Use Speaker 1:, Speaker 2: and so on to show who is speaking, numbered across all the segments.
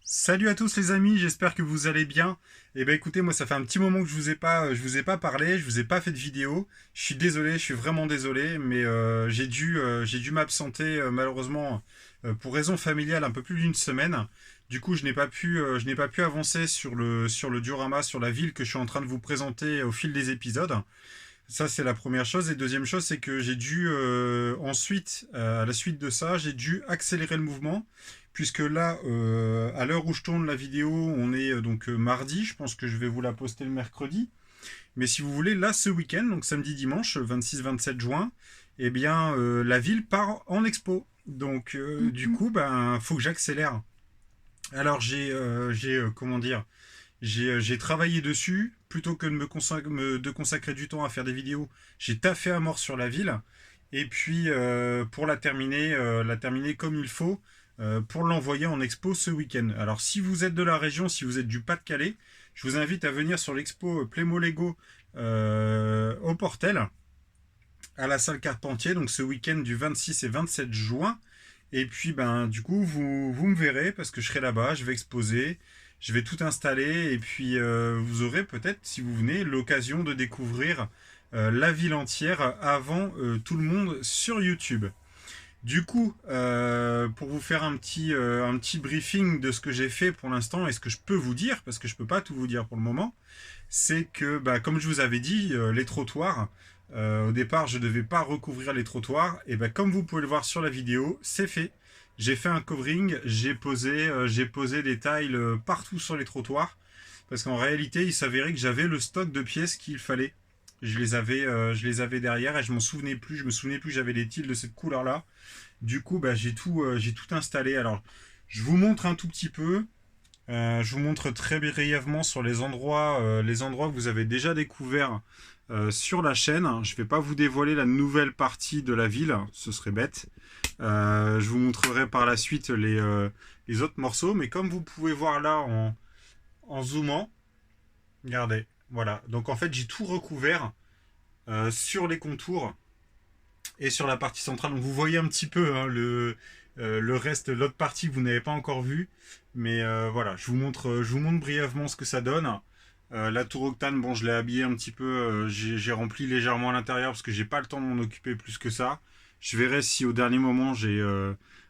Speaker 1: Salut à tous les amis, j'espère que vous allez bien. Eh ben écoutez, moi ça fait un petit moment que je vous ai pas parlé, je vous ai pas fait de vidéo. Je suis désolé, je suis vraiment désolé, mais j'ai dû m'absenter malheureusement pour raison familiale un peu plus d'une semaine. Du coup, je n'ai pas pu avancer sur le diorama, sur la ville que je suis en train de vous présenter au fil des épisodes. Ça, c'est la première chose. Et deuxième chose, c'est que j'ai dû ensuite, à la suite de ça, j'ai dû accélérer le mouvement. Puisque là, à l'heure où je tourne la vidéo, on est donc mardi. Je pense que je vais vous la poster le mercredi. Mais si vous voulez, là, ce week-end, donc samedi, dimanche, 26-27 juin, eh bien, la ville part en expo. Donc, du
Speaker 2: Mhm.
Speaker 1: coup, ben, faut que j'accélère. Alors, comment dire, j'ai travaillé dessus plutôt que de consacrer du temps à faire des vidéos. J'ai taffé à mort sur la ville. Et puis pour la terminer comme il faut pour l'envoyer en expo ce week-end. Alors si vous êtes de la région, si vous êtes du Pas-de-Calais, je vous invite à venir sur l'expo Playmo Lego au Portel, à la salle Carpentier, donc ce week-end du 26 et 27 juin. Et puis, ben, du coup, vous me verrez parce que je serai là-bas, je vais exposer, je vais tout installer et puis vous aurez peut-être, si vous venez, l'occasion de découvrir la ville entière avant tout le monde sur YouTube. Du coup, pour vous faire un petit briefing de ce que j'ai fait pour l'instant et ce que je peux vous dire, parce que je ne peux pas tout vous dire pour le moment, c'est que, bah, comme je vous avais dit, les trottoirs, au départ, je ne devais pas recouvrir les trottoirs. Et bah, comme vous pouvez le voir sur la vidéo, c'est fait. J'ai fait un covering, j'ai posé des tiles partout sur les trottoirs. Parce qu'en réalité, il s'avérait que j'avais le stock de pièces qu'il fallait. Je les avais derrière et je m'en souvenais plus. Je me souvenais plus que j'avais des tiles de cette couleur-là. Du coup, bah, j'ai tout installé. Alors, je vous montre un tout petit peu. Je vous montre très brièvement sur les endroits que vous avez déjà découverts sur la chaîne. Je ne vais pas vous dévoiler la nouvelle partie de la ville, ce serait bête. Je vous montrerai par la suite les autres morceaux, mais comme vous pouvez voir là en zoomant, regardez, voilà. Donc en fait, j'ai tout recouvert sur les contours et sur la partie centrale. Donc vous voyez un petit peu hein, le reste, l'autre partie que vous n'avez pas encore vue. Mais voilà, je vous montre brièvement ce que ça donne. La tour Octane, bon, je l'ai habillée un petit peu. J'ai rempli légèrement à l'intérieur parce que j'ai pas le temps de m'en occuper plus que ça. Je verrai si au dernier moment,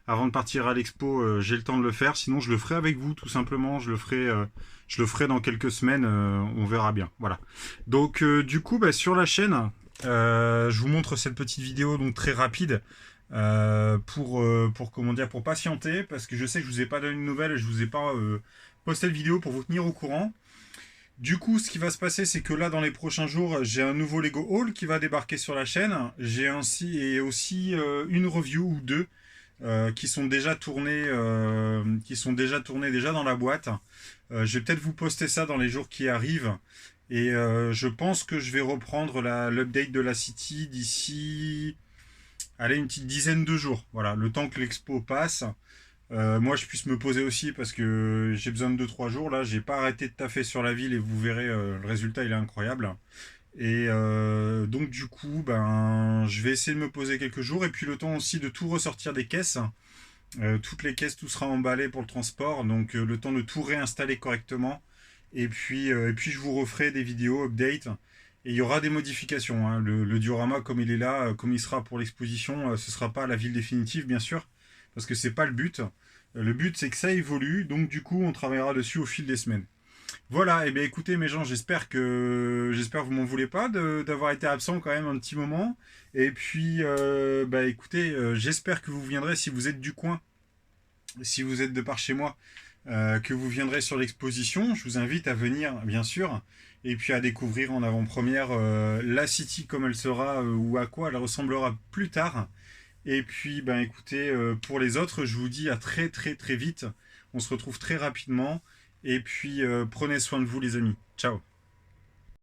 Speaker 1: avant de partir à l'expo, j'ai le temps de le faire. Sinon, je le ferai avec vous, tout simplement. Je le ferai dans quelques semaines. On verra bien. Voilà. Donc, du coup, bah, sur la chaîne, je vous montre cette petite vidéo donc très rapide pour comment dire, pour patienter parce que je sais que je vous ai pas donné de nouvelles et je vous ai pas posté de vidéo pour vous tenir au courant. Du coup, ce qui va se passer, c'est que là, dans les prochains jours, j'ai un nouveau Lego Haul qui va débarquer sur la chaîne. J'ai ainsi et aussi une review ou deux qui sont déjà tournées déjà dans la boîte. Je vais peut-être vous poster ça dans les jours qui arrivent. Et je pense que je vais reprendre l'update de la City d'ici, allez, une petite dizaine de jours. Voilà, le temps que l'expo passe. Moi, je puisse me poser aussi parce que j'ai besoin de 2-3 jours. Là, j'ai pas arrêté de taffer sur la ville et vous verrez, le résultat, il est incroyable. Et donc, du coup, ben, je vais essayer de me poser quelques jours et puis le temps aussi de tout ressortir des caisses. Toutes les caisses, tout sera emballé pour le transport, donc le temps de tout réinstaller correctement. Et puis je vous referai des vidéos update. Et il y aura des modifications, hein. Le diorama, comme il est là, comme il sera pour l'exposition, ce ne sera pas la ville définitive, bien sûr, parce que c'est pas le but. Le but, c'est que ça évolue, donc du coup, on travaillera dessus au fil des semaines. Voilà, et bien écoutez mes gens, j'espère que vous m'en voulez pas d'avoir été absent quand même un petit moment. Et puis bah écoutez, j'espère que vous viendrez si vous êtes du coin, si vous êtes de par chez moi, que vous viendrez sur l'exposition. Je vous invite à venir bien sûr, et puis à découvrir en avant-première la City comme elle sera ou à quoi elle ressemblera plus tard. Et puis ben écoutez, pour les autres, je vous dis à très très très vite. On se retrouve très rapidement. Et puis prenez soin de vous les amis. Ciao.